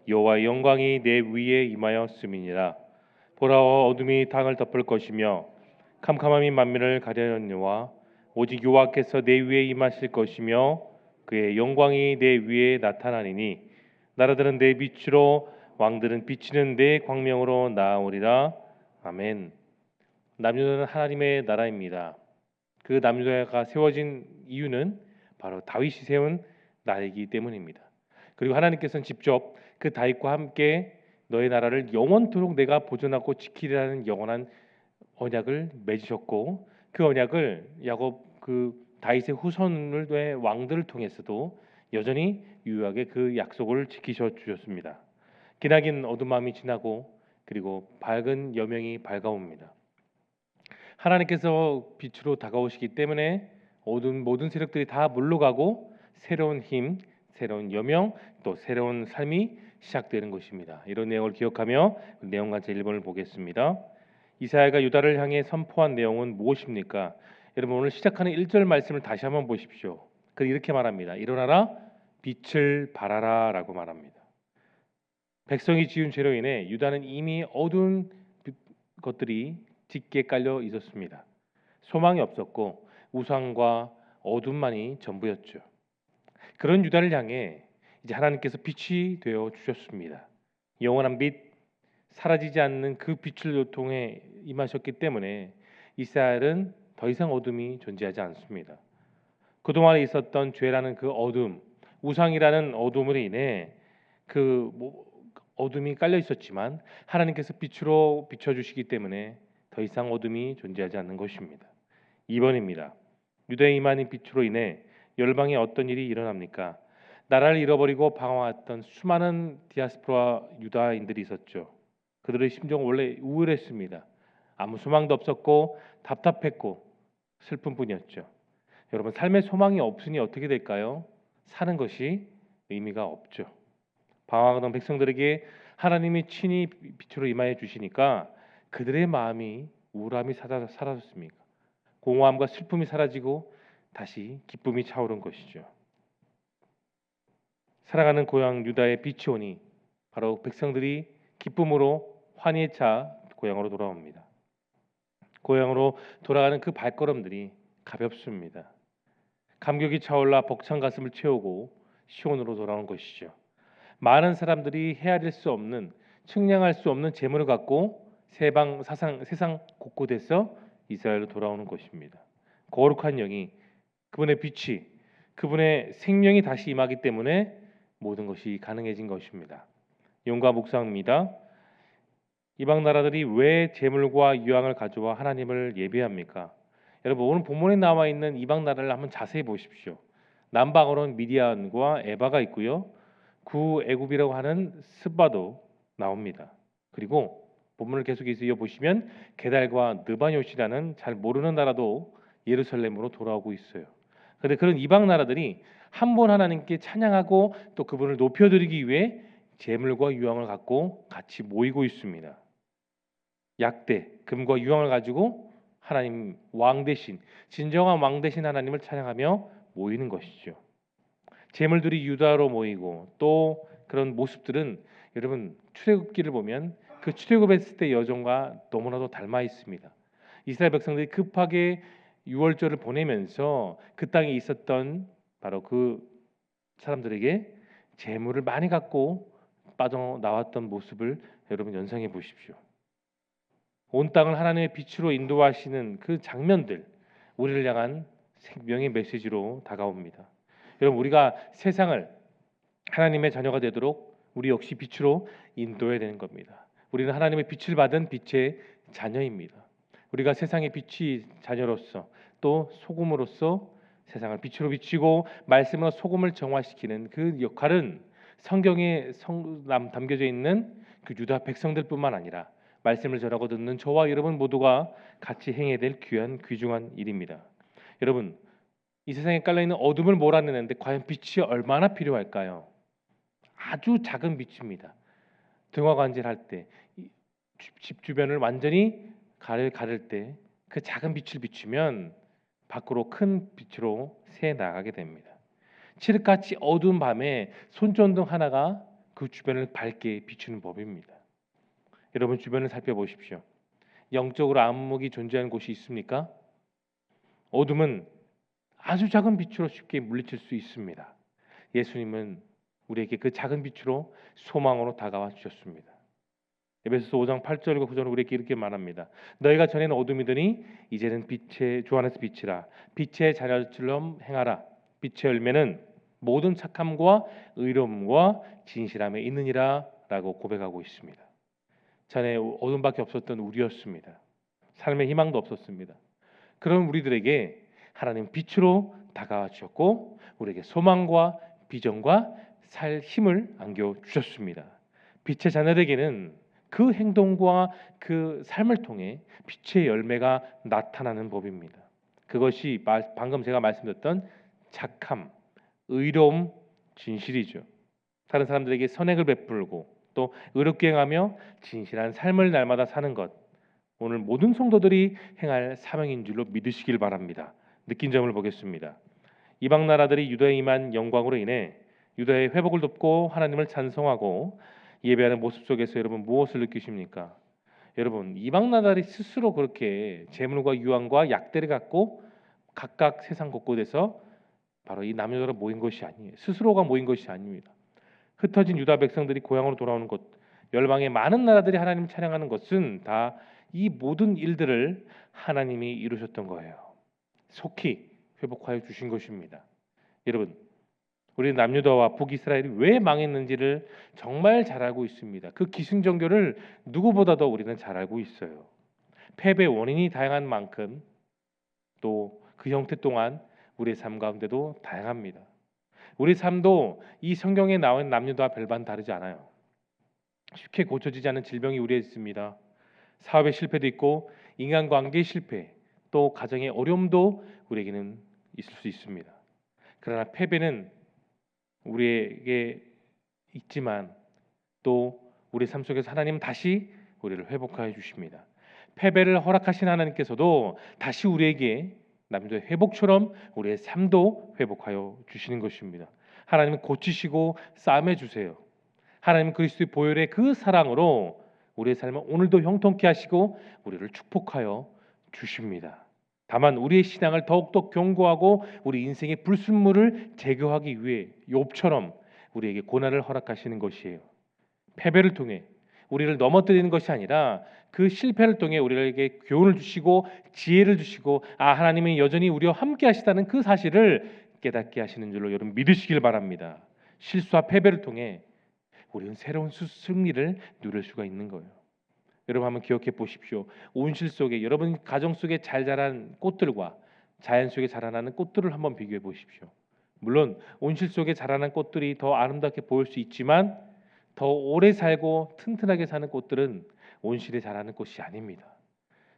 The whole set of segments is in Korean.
여호와의 영광이 내 위에 임하였음이니라. 보라, 어둠이 땅을 덮을 것이며 캄캄함이 만민을 가려느니와 오직 여호와께서 내 위에 임하실 것이며 그의 영광이 내 위에 나타나리니 나라들은 내 빛으로 왕들은 비치는 내 광명으로 나아오리라. 아멘. 남유다는 하나님의 나라입니다. 그 남유다가 세워진 이유는 바로 다윗이 세운 나라이기 때문입니다. 그리고 하나님께서는 직접 그 다윗과 함께 너의 나라를 영원토록 내가 보존하고 지키리라는 영원한 언약을 맺으셨고, 그 언약을 야곱 그 다윗의 후손을 의 왕들을 통해서도 여전히 유효하게 그 약속을 지키셔 주셨습니다. 기나긴 어둠함이 지나고 그리고 밝은 여명이 밝아옵니다. 하나님께서 빛으로 다가오시기 때문에 모든 세력들이 다 물러가고 새로운 힘, 새로운 여명, 또 새로운 삶이 시작되는 것입니다. 이런 내용을 기억하며 내용 같이 1번을 보겠습니다. 이사야가 유다를 향해 선포한 내용은 무엇입니까? 여러분, 오늘 시작하는 1절 말씀을 다시 한번 보십시오. 이렇게 말합니다. 일어나라, 빛을 발하라 라고 말합니다. 백성이 지은 죄로 인해 유다는 이미 어두운 것들이 짙게 깔려 있었습니다. 소망이 없었고 우상과 어둠만이 전부였죠. 그런 유다를 향해 이제 하나님께서 빛이 되어 주셨습니다. 영원한 빛, 사라지지 않는 그 빛을 통해 임하셨기 때문에 이스라엘은 더 이상 어둠이 존재하지 않습니다. 그동안에 있었던 죄라는 그 어둠, 우상이라는 어둠으로 인해 어둠이 깔려 있었지만 하나님께서 빛으로 비춰주시기 때문에 더 이상 어둠이 존재하지 않는 것입니다. 2번입니다. 유다의 임하는 빛으로 인해 열방에 어떤 일이 일어납니까? 나라를 잃어버리고 방황했던 수많은 디아스포라 유다인들이 있었죠. 그들의 심정은 원래 우울했습니다. 아무 소망도 없었고 답답했고 슬픈 뿐이었죠. 여러분, 삶의 소망이 없으니 어떻게 될까요? 사는 것이 의미가 없죠. 방황하던 백성들에게 하나님이 친히 빛으로 임하여 주시니까 그들의 마음이 우울함이 사라졌습니까? 공허함과 슬픔이 사라지고 다시 기쁨이 차오른 것이죠. 사랑하는 고향 유다의 빛이 오니 바로 백성들이 기쁨으로 환희에 차 고향으로 돌아옵니다. 고향으로 돌아가는 그 발걸음들이 가볍습니다. 감격이 차올라 벅찬 가슴을 채우고 시온으로 돌아온 것이죠. 많은 사람들이 헤아릴 수 없는, 측량할 수 없는 재물을 갖고 세상 곳곳에서 이스라엘로 돌아오는 것입니다. 거룩한 영이, 그분의 빛이, 그분의 생명이 다시 임하기 때문에 모든 것이 가능해진 것입니다. 용과 묵상입니다. 이방 나라들이 왜 재물과 유황을 가져와 하나님을 예배합니까? 여러분, 오늘 본문에 나와 있는 이방 나라를 한번 자세히 보십시오. 남방으로는 미디안과 에바가 있고요. 구애굽이라고 하는 스바도 나옵니다. 그리고 본문을 계속해서 이어보시면 게달과 느바뇨시라는 잘 모르는 나라도 예루살렘으로 돌아오고 있어요. 그런데 그런 이방 나라들이 한 분 하나님께 찬양하고 또 그분을 높여드리기 위해 재물과 유황을 갖고 같이 모이고 있습니다. 약대, 금과 유황을 가지고 하나님 왕 대신, 진정한 왕 대신 하나님을 찬양하며 모이는 것이죠. 재물들이 유다로 모이고 또 그런 모습들은 여러분 출애굽기를 보면 그 출애굽했을 때 여정과 너무나도 닮아 있습니다. 이스라엘 백성들이 급하게 유월절을 보내면서 그 땅에 있었던 바로 그 사람들에게 재물을 많이 갖고 빠져나왔던 모습을 여러분 연상해 보십시오. 온 땅을 하나님의 빛으로 인도하시는 그 장면들, 우리를 향한 생명의 메시지로 다가옵니다. 여러분, 우리가 세상을 하나님의 자녀가 되도록 우리 역시 빛으로 인도해야 되는 겁니다. 우리는 하나님의 빛을 받은 빛의 자녀입니다. 우리가 세상의 빛이 자녀로서 또 소금으로서 세상을 빛으로 비치고 말씀으로 소금을 정화시키는 그 역할은 성경에 담겨져 있는 그 유다 백성들뿐만 아니라 말씀을 전하고 듣는 저와 여러분 모두가 같이 행해야 될 귀중한 일입니다. 여러분, 이 세상에 깔려있는 어둠을 몰아내는데 과연 빛이 얼마나 필요할까요? 아주 작은 빛입니다. 등화관절할 때, 집 주변을 완전히 가를 때 그 작은 빛을 비추면 밖으로 큰 빛으로 새 나가게 됩니다. 칠흑같이 어두운 밤에 손전등 하나가 그 주변을 밝게 비추는 법입니다. 여러분 주변을 살펴보십시오. 영적으로 암흑이 존재하는 곳이 있습니까? 어둠은 아주 작은 빛으로 쉽게 물리칠 수 있습니다. 예수님은 우리에게 그 작은 빛으로 소망으로 다가와 주셨습니다. 에베소서 5장 8절과 9절은 우리에게 이렇게 말합니다. 너희가 전에는 어둠이더니 이제는 빛의 주 안에서 빛이라. 빛의 자녀처럼 행하라. 빛의 열매는 모든 착함과 의로움과 진실함에 있느니라 라고 고백하고 있습니다. 전에 어둠밖에 없었던 우리였습니다. 삶의 희망도 없었습니다. 그런 우리들에게 하나님 빛으로 다가와 주셨고 우리에게 소망과 비전과 살 힘을 안겨 주셨습니다. 빛의 자녀에게는 그 행동과 그 삶을 통해 빛의 열매가 나타나는 법입니다. 그것이 방금 제가 말씀드렸던 착함, 의로움, 진실이죠. 다른 사람들에게 선행을 베풀고 또 의롭게 행하며 진실한 삶을 날마다 사는 것, 오늘 모든 성도들이 행할 사명인 줄로 믿으시길 바랍니다. 느낀 점을 보겠습니다. 이방 나라들이 유다에 임한 영광으로 인해 유다의 회복을 돕고 하나님을 찬송하고 예배하는 모습 속에서 여러분 무엇을 느끼십니까? 여러분 이방 나라들이 스스로 그렇게 재물과 유황과 약대를 갖고 각각 세상 곳곳에서 바로 이 남유다로 모인 것이 아니에요. 스스로가 모인 것이 아닙니다. 흩어진 유다 백성들이 고향으로 돌아오는 것, 열방의 많은 나라들이 하나님을 찬양하는 것은 다 이 모든 일들을 하나님이 이루셨던 거예요. 속히 회복하여 주신 것입니다. 여러분, 우리 남유다와 북이스라엘이 왜 망했는지를 정말 잘 알고 있습니다. 그 기승전결을 누구보다도 우리는 잘 알고 있어요. 패배 원인이 다양한 만큼 또 그 형태 또한 우리의 삶 가운데도 다양합니다. 우리 삶도 이 성경에 나온 남유다와 별반 다르지 않아요. 쉽게 고쳐지지 않은 질병이 우리에 있습니다. 사업의 실패도 있고 인간관계의 실패, 또 가정의 어려움도 우리에게는 있을 수 있습니다. 그러나 패배는 우리에게 있지만 또 우리 삶 속에서 하나님은 다시 우리를 회복하여 주십니다. 패배를 허락하신 하나님께서도 다시 우리에게 남유다의 회복처럼 우리의 삶도 회복하여 주시는 것입니다. 하나님은 고치시고 싸매 주세요. 하나님 그리스도의 보혈의 그 사랑으로 우리의 삶을 오늘도 형통케 하시고 우리를 축복하여 주십니다. 다만 우리의 신앙을 더욱더 견고하고 우리 인생의 불순물을 제거하기 위해 욥처럼 우리에게 고난을 허락하시는 것이에요. 패배를 통해 우리를 넘어뜨리는 것이 아니라 그 실패를 통해 우리에게 교훈을 주시고 지혜를 주시고 하나님이 여전히 우리와 함께 하시다는 그 사실을 깨닫게 하시는 줄로 여러분 믿으시길 바랍니다. 실수와 패배를 통해 우리는 새로운 승리를 누릴 수가 있는 거예요. 여러분 한번 기억해 보십시오. 온실 속에 여러분 가정 속에 잘 자란 꽃들과 자연 속에 자라나는 꽃들을 한번 비교해 보십시오. 물론 온실 속에 자라난 꽃들이 더 아름답게 보일 수 있지만 더 오래 살고 튼튼하게 사는 꽃들은 온실에 자라는 꽃이 아닙니다.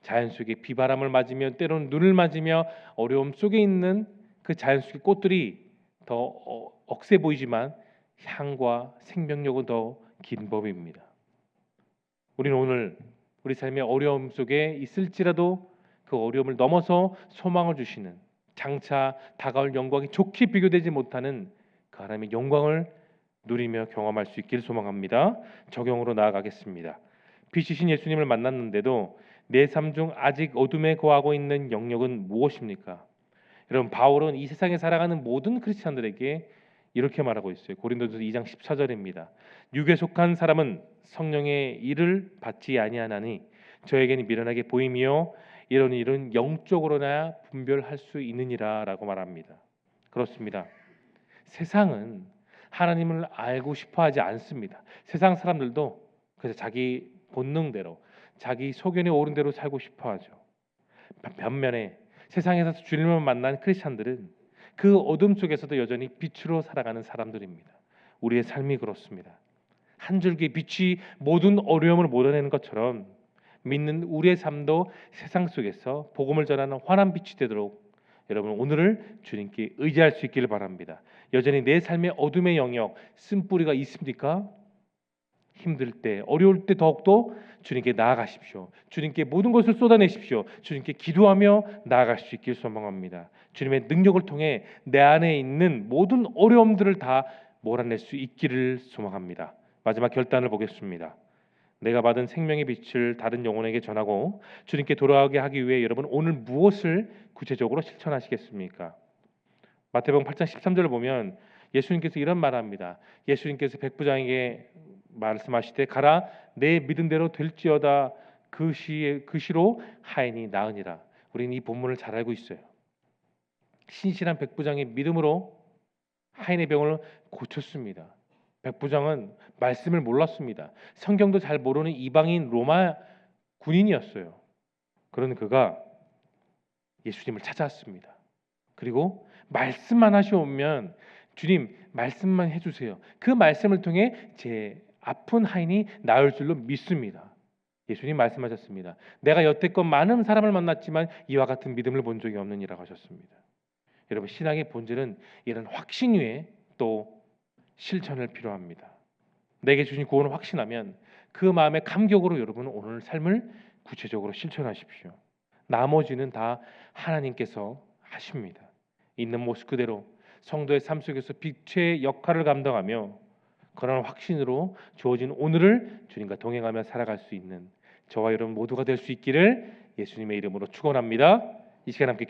자연 속에 비바람을 맞으며 때로는 눈을 맞으며 어려움 속에 있는 그 자연 속의 꽃들이 더 억세 보이지만 향과 생명력은 더 긴 법입니다. 우리는 오늘 우리 삶의 어려움 속에 있을지라도 그 어려움을 넘어서 소망을 주시는 장차 다가올 영광이 좋게 비교되지 못하는 그 하나님의 영광을 누리며 경험할 수 있기를 소망합니다. 적용으로 나아가겠습니다. 빛이신 예수님을 만났는데도 내 삶 중 아직 어둠에 거하고 있는 영역은 무엇입니까? 여러분 바울은 이 세상에 살아가는 모든 크리스찬들에게 이렇게 말하고 있어요. 고린도전서 2장 14절입니다. 육에 속한 사람은 성령의 일을 받지 아니하나니 저에게는 미련하게 보이며 이런 일은 영적으로나 분별할 수 있느니라라고 말합니다. 그렇습니다. 세상은 하나님을 알고 싶어하지 않습니다. 세상 사람들도 그래서 자기 본능대로 자기 소견에 오른 대로 살고 싶어하죠. 반면에 세상에서 주님을 만난 크리스찬들은 그 어둠 속에서도 여전히 빛으로 살아가는 사람들입니다. 우리의 삶이 그렇습니다. 한 줄기 빛이 모든 어려움을 몰아내는 것처럼 믿는 우리의 삶도 세상 속에서 복음을 전하는 환한 빛이 되도록 여러분 오늘을 주님께 의지할 수 있기를 바랍니다. 여전히 내 삶의 어둠의 영역 쓴뿌리가 있습니까? 힘들 때 어려울 때 더욱더 주님께 나아가십시오. 주님께 모든 것을 쏟아내십시오. 주님께 기도하며 나아갈 수 있길 소망합니다. 주님의 능력을 통해 내 안에 있는 모든 어려움들을 다 몰아낼 수 있기를 소망합니다. 마지막 결단을 보겠습니다. 내가 받은 생명의 빛을 다른 영혼에게 전하고 주님께 돌아가게 하기 위해 여러분 오늘 무엇을 구체적으로 실천하시겠습니까? 마태복음 8장 13절을 보면 예수님께서 이런 말을 합니다. 예수님께서 백부장에게 말씀하시되 가라 내 믿은 대로 될지어다 그 시로 하인이 나으니라. 우리는 이 본문을 잘 알고 있어요. 신실한 백부장의 믿음으로 하인의 병을 고쳤습니다. 백부장은 말씀을 몰랐습니다. 성경도 잘 모르는 이방인 로마 군인이었어요. 그런 그가 예수님을 찾아왔습니다. 그리고 말씀만 하시오면 주님 말씀만 해주세요. 그 말씀을 통해 제 아픈 하인이 나을 줄로 믿습니다. 예수님 말씀하셨습니다. 내가 여태껏 많은 사람을 만났지만 이와 같은 믿음을 본 적이 없느니라고 하셨습니다. 여러분 신앙의 본질은 이런 확신 위에 또 실천을 필요합니다. 내게 주신 구원을 확신하면 그 마음의 감격으로 여러분 오늘 삶을 구체적으로 실천하십시오. 나머지는 다 하나님께서 하십니다. 있는 모습 그대로 성도의 삶 속에서 빛의 역할을 감당하며 그런 확신으로 주어진 오늘을 주님과 동행하며 살아갈 수 있는 저와 여러분 모두가 될 수 있기를 예수님의 이름으로 축원합니다. 이 시간 함께